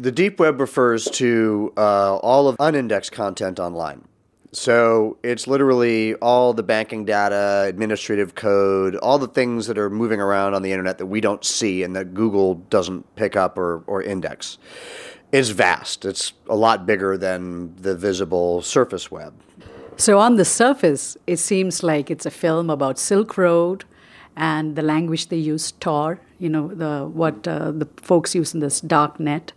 The deep web refers to all of unindexed content online. So it's literally all the banking data, administrative code, all the things that are moving around on the internet that we don't see and that Google doesn't pick up or index. It's vast. It's a lot bigger than the visible surface web. So on the surface, it seems like it's a film about Silk Road and the language they use, Tor, what the folks use in this dark net.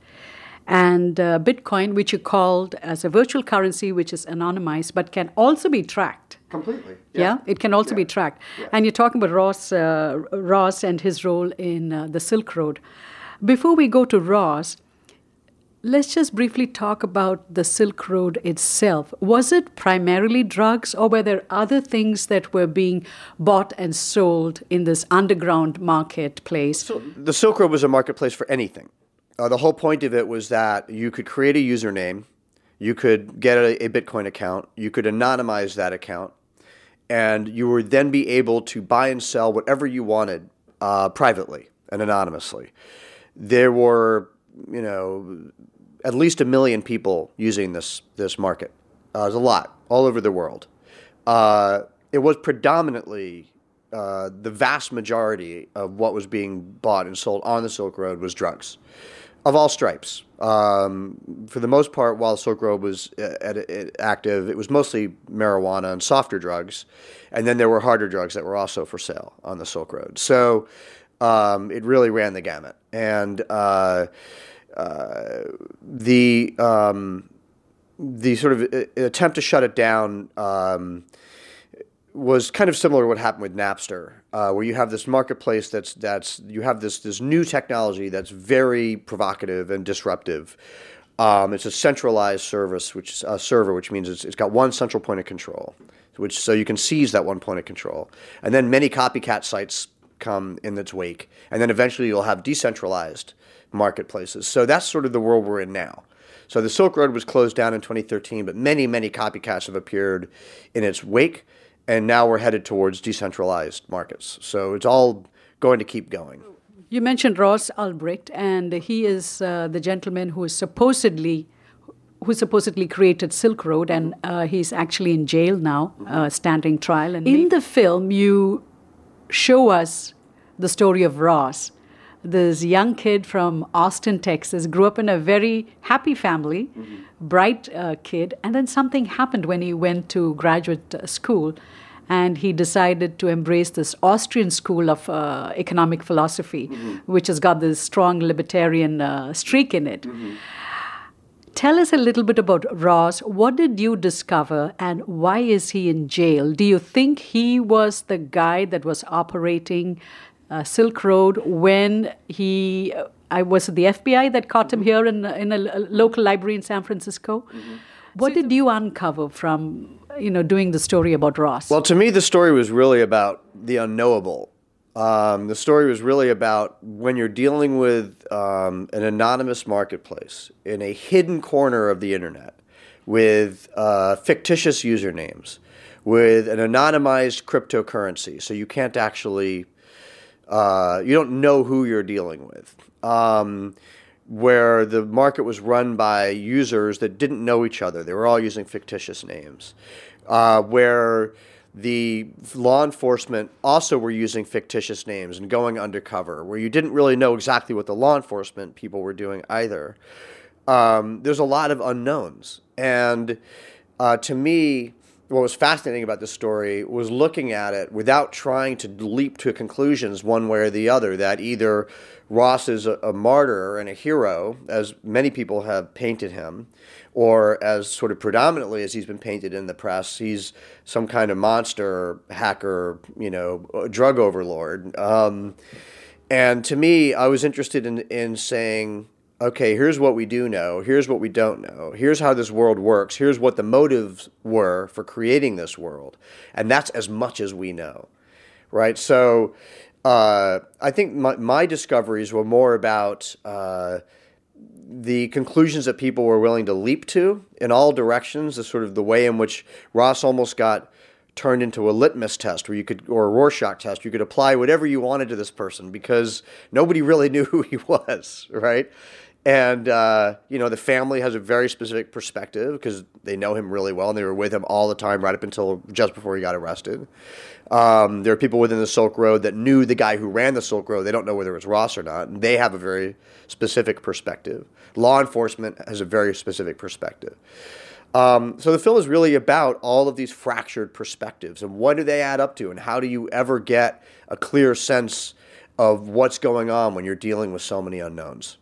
And Bitcoin, which you called as a virtual currency, which is anonymized, but can also be tracked. Completely. Yeah, it can also be tracked. Yeah. And you're talking about Ross and his role in the Silk Road. Before we go to Ross, let's just briefly talk about the Silk Road itself. Was it primarily drugs, or were there other things that were being bought and sold in this underground marketplace? So the Silk Road was a marketplace for anything. The whole point of it was that you could create a username, you could get a Bitcoin account, you could anonymize that account, and you would then be able to buy and sell whatever you wanted privately and anonymously. There were, at least 1 million people using this market. There's a lot all over the world. It was predominantly the vast majority of what was being bought and sold on the Silk Road was drugs. Of all stripes. For the most part, while Silk Road was active, it was mostly marijuana and softer drugs. And then there were harder drugs that were also for sale on the Silk Road. So it really ran the gamut. And the sort of attempt to shut it down was kind of similar to what happened with Napster, where you have this marketplace you have this new technology that's very provocative and disruptive. It's a centralized service, which means it's got one central point of control, so you can seize that one point of control, and then many copycat sites come in its wake, and then eventually you'll have decentralized marketplaces. So that's sort of the world we're in now. So the Silk Road was closed down in 2013, but many, many copycats have appeared in its wake. And now we're headed towards decentralized markets. So it's all going to keep going. You mentioned Ross Ulbricht, and he is the gentleman who supposedly created Silk Road, and he's actually in jail now, standing trial. And in the film, you show us the story of Ross. This young kid from Austin, Texas, grew up in a very happy family, bright kid, and then something happened when he went to graduate school, and he decided to embrace this Austrian school of economic philosophy, which has got this strong libertarian streak in it. Tell us a little bit about Ross. What did you discover, and why is he in jail? Do you think he was the guy that was operating Silk Road when was it the FBI that caught him here in a local library in San Francisco? What did you uncover from doing the story about Ross? Well, to me, the story was really about the unknowable. The story was really about when you're dealing with an anonymous marketplace in a hidden corner of the internet with fictitious usernames, with an anonymized cryptocurrency, so you can't actually you don't know who you're dealing with, where the market was run by users that didn't know each other. They were all using fictitious names, where the law enforcement also were using fictitious names and going undercover, where you didn't really know exactly what the law enforcement people were doing either. There's a lot of unknowns. And to me, what was fascinating about this story was looking at it without trying to leap to conclusions one way or the other, that either Ross is a martyr and a hero, as many people have painted him, or as sort of predominantly as he's been painted in the press, he's some kind of monster, hacker, drug overlord. And to me, I was interested in saying, okay, here's what we do know, here's what we don't know, here's how this world works, here's what the motives were for creating this world, and that's as much as we know, right? So I think my discoveries were more about the conclusions that people were willing to leap to in all directions, the sort of the way in which Ross almost got turned into a litmus test or a Rorschach test. You could apply whatever you wanted to this person because nobody really knew who he was, right? And, the family has a very specific perspective because they know him really well and they were with him all the time right up until just before he got arrested. There are people within the Silk Road that knew the guy who ran the Silk Road. They don't know whether it was Ross or not. And they have a very specific perspective. Law enforcement has a very specific perspective. So the film is really about all of these fractured perspectives and what do they add up to and how do you ever get a clear sense of what's going on when you're dealing with so many unknowns.